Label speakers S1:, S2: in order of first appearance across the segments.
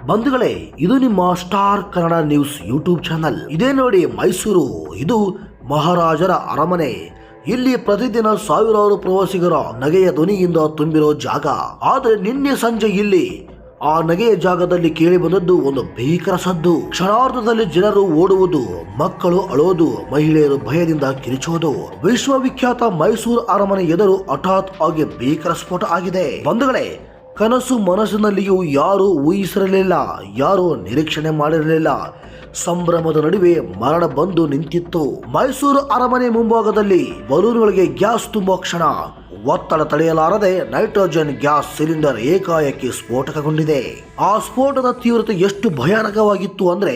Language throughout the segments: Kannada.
S1: ಬಂಧುಗಳೇ, ಇದು ನಿಮ್ಮ star Kannada news YouTube channel. ಇದೇ ನೋಡಿ ಮೈಸೂರು. ಇದು ಮಹಾರಾಜರ ಅರಮನೆ. ಇಲ್ಲಿ ಪ್ರತಿದಿನ ಸಾವಿರಾರು ಪ್ರವಾಸಿಗರ ನಗೆಯ ಧ್ವನಿಯಿಂದ ತುಂಬಿರೋ ಜಾಗ. ಆದರೆ ನಿನ್ನೆ ಸಂಜೆ ಇಲ್ಲಿ ಆ ನಗೆಯ ಜಾಗದಲ್ಲಿ ಕೇಳಿ ಬಂದದ್ದು ಒಂದು ಭೀಕರ ಸದ್ದು. ಕ್ಷಣಾರ್ಧದಲ್ಲಿ ಜನರು ಓಡುವುದು, ಮಕ್ಕಳು ಅಳೋದು, ಮಹಿಳೆಯರು ಭಯದಿಂದ ಕಿರಿಚೋದು. ವಿಶ್ವವಿಖ್ಯಾತ ಮೈಸೂರು ಅರಮನೆ ಎದುರು ಹಠಾತ್ ಆಗಿ ಭೀಕರ ಸ್ಫೋಟ ಆಗಿದೆ. ಬಂಧುಗಳೇ, ಕನಸು ಮನಸ್ಸಿನಲ್ಲಿಯೂ ಯಾರು ಊಹಿಸಿರಲಿಲ್ಲ, ಯಾರು ನಿರೀಕ್ಷಣೆ ಮಾಡಿರಲಿಲ್ಲ. ಸಂಭ್ರಮದ ನಡುವೆ ಮರಣ ಬಂದು ನಿಂತಿತ್ತು. ಮೈಸೂರು ಅರಮನೆ ಮುಂಭಾಗದಲ್ಲಿ ಬಲೂನ್ಗಳಿಗೆ ಗ್ಯಾಸ್ ತುಂಬುವ ಕ್ಷಣ. ಒತ್ತಡ ತಡೆಯಲಾರದೆ ನೈಟ್ರೋಜನ್ ಗ್ಯಾಸ್ ಸಿಲಿಂಡರ್ ಏಕಾಏಕಿ ಸ್ಫೋಟಕಗೊಂಡಿದೆ. ಆ ಸ್ಫೋಟದ ತೀವ್ರತೆ ಎಷ್ಟು ಭಯಾನಕವಾಗಿತ್ತು ಅಂದ್ರೆ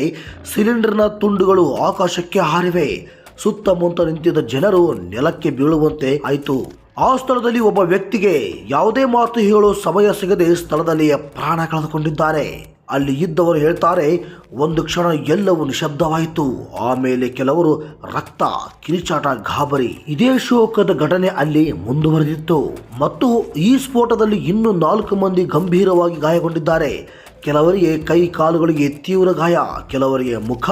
S1: ಸಿಲಿಂಡರ್ನ ತುಂಡುಗಳು ಆಕಾಶಕ್ಕೆ ಹಾರಿವೆ. ಸುತ್ತಮುತ್ತ ನಿಂತಿದ್ದ ಜನರು ನೆಲಕ್ಕೆ ಬೀಳುವಂತೆ ಆಯಿತು. ಆ ಸ್ಥಳದಲ್ಲಿ ಒಬ್ಬ ವ್ಯಕ್ತಿಗೆ ಯಾವುದೇ ಮಾತು ಹೇಳೋ ಸಮಯ ಸಿಗದೆ ಸ್ಥಳದಲ್ಲಿಯೇ ಪ್ರಾಣ ಕಳೆದುಕೊಂಡಿದ್ದಾರೆ. ಅಲ್ಲಿ ಇದ್ದವರು ಹೇಳ್ತಾರೆ, ಒಂದು ಕ್ಷಣ ಎಲ್ಲವೂ ನಿಶಬ್ದವಾಯಿತು. ಆಮೇಲೆ ಕೆಲವರು ರಕ್ತ, ಕಿರಿಚಾಟ, ಗಾಬರಿ. ಇದೇ ಶೋಕದ ಘಟನೆ ಅಲ್ಲಿ ಮುಂದುವರೆದಿತ್ತು. ಮತ್ತು ಈ ಸ್ಫೋಟದಲ್ಲಿ ಇನ್ನೂ 4 ಮಂದಿ ಗಂಭೀರವಾಗಿ ಗಾಯಗೊಂಡಿದ್ದಾರೆ. ಕೆಲವರಿಗೆ ಕೈ ಕಾಲುಗಳಿಗೆ ತೀವ್ರ ಗಾಯ, ಕೆಲವರಿಗೆ ಮುಖ,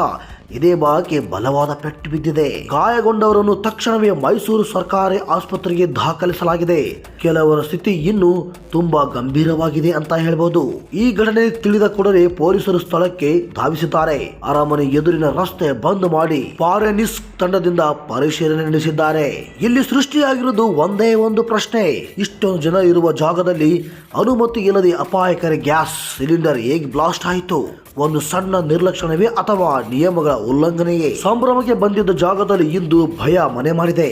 S1: ಇದೇ ಭಾಗಕ್ಕೆ ಬಲವಾದ ಪೆಟ್ಟು ಬಿದ್ದಿದೆ. ಗಾಯಗೊಂಡವರನ್ನು ತಕ್ಷಣವೇ ಮೈಸೂರು ಸರ್ಕಾರಿ ಆಸ್ಪತ್ರೆಗೆ ದಾಖಲಿಸಲಾಗಿದೆ. ಕೆಲವರ ಸ್ಥಿತಿ ಇನ್ನೂ ತುಂಬಾ ಗಂಭೀರವಾಗಿದೆ ಅಂತ ಹೇಳ್ಬೋದು. ಈ ಘಟನೆ ತಿಳಿದ ಕೂಡಲೇ ಪೊಲೀಸರು ಸ್ಥಳಕ್ಕೆ ಧಾವಿಸಿದ್ದಾರೆ. ಅರಮನೆ ಎದುರಿನ ರಸ್ತೆ ಬಂದ್ ಮಾಡಿ ಫಾರೆನ್ಸಿಕ್ ತಂಡದಿಂದ ಪರಿಶೀಲನೆ ನಡೆಸಿದ್ದಾರೆ. ಇಲ್ಲಿ ಸೃಷ್ಟಿಯಾಗಿರುವುದು ಒಂದೇ ಒಂದು ಪ್ರಶ್ನೆ: ಇಷ್ಟೊಂದು ಜನ ಇರುವ ಜಾಗದಲ್ಲಿ ಅನುಮತಿ ಇಲ್ಲದೆ ಅಪಾಯಕಾರಿ ಗ್ಯಾಸ್ ಸಿಲಿಂಡರ್ ಹೇಗೆ ಬ್ಲಾಸ್ಟ್ ಆಯಿತು? ಒಂದು ಸಣ್ಣ ನಿರ್ಲಕ್ಷಣವೇ ಅಥವಾ ನಿಯಮಗಳ ಉಲ್ಲಂಘನೆಯೇ? ಸಂಭ್ರಮಕ್ಕೆ ಬಂದಿದ್ದ ಜಾಗದಲ್ಲಿ ಇಂದು ಭಯ ಮನೆ ಮಾಡಿದೆ.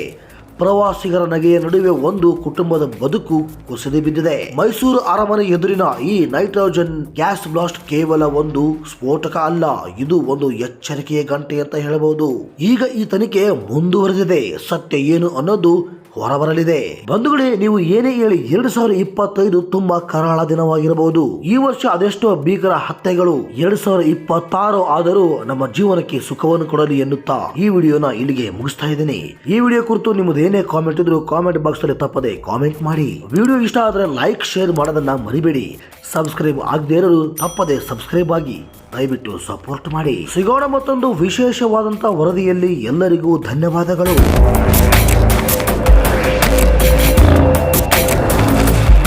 S1: ಪ್ರವಾಸಿಗರ ನಗೆಯ ನಡುವೆ ಒಂದು ಕುಟುಂಬದ ಬದುಕು ಕುಸಿದು ಬಿದ್ದಿದೆ. ಮೈಸೂರು ಅರಮನೆ ಎದುರಿನ ಈ ನೈಟ್ರೋಜನ್ ಗ್ಯಾಸ್ ಬ್ಲಾಸ್ಟ್ ಕೇವಲ ಒಂದು ಸ್ಫೋಟಕ ಅಲ್ಲ, ಇದು ಒಂದು ಎಚ್ಚರಿಕೆಯ ಗಂಟೆ ಅಂತ ಹೇಳಬಹುದು. ಈಗ ಈ ತನಿಖೆ ಮುಂದುವರೆದಿದೆ. ಸತ್ಯ ಏನು ಅನ್ನೋದು ಹೊರಬರಲಿದೆ. ಬಂಧುಗಳೇ, ನೀವು ಏನೇ ಹೇಳಿ 2025 ತುಂಬಾ ಕರಾಳ ದಿನವಾಗಿರಬಹುದು. ಈ ವರ್ಷ ಅದೆಷ್ಟೋ ಭೀಕರ ಹತ್ಯೆಗಳು. 2026 ಆದರೂ ನಮ್ಮ ಜೀವನಕ್ಕೆ ಸುಖವನ್ನು ಕೊಡಲಿ ಎನ್ನುತ್ತಾ ಈ ವಿಡಿಯೋನ ಇಲ್ಲಿಗೆ ಮುಗಿಸ್ತಾ ಇದ್ದೀನಿ. ಈ ವಿಡಿಯೋ ಕುರಿತು ನಿಮ್ಮದು ಏನೇ ಕಾಮೆಂಟ್ ಇದ್ರು ಕಾಮೆಂಟ್ ಬಾಕ್ಸ್ ಅಲ್ಲಿ ತಪ್ಪದೆ ಕಾಮೆಂಟ್ ಮಾಡಿ. ವಿಡಿಯೋ ಇಷ್ಟ ಆದ್ರೆ ಲೈಕ್, ಶೇರ್ ಮಾಡೋದನ್ನ ಮರಿಬೇಡಿ. ಸಬ್ಸ್ಕ್ರೈಬ್ ಆಗದೇ ಇರೋರು ತಪ್ಪದೆ ಸಬ್ಸ್ಕ್ರೈಬ್ ಆಗಿ ದಯವಿಟ್ಟು ಸಪೋರ್ಟ್ ಮಾಡಿ. ಸಿಗೋಣ ಮತ್ತೊಂದು ವಿಶೇಷವಾದಂತಹ ವರದಿಯಲ್ಲಿ. ಎಲ್ಲರಿಗೂ ಧನ್ಯವಾದಗಳು.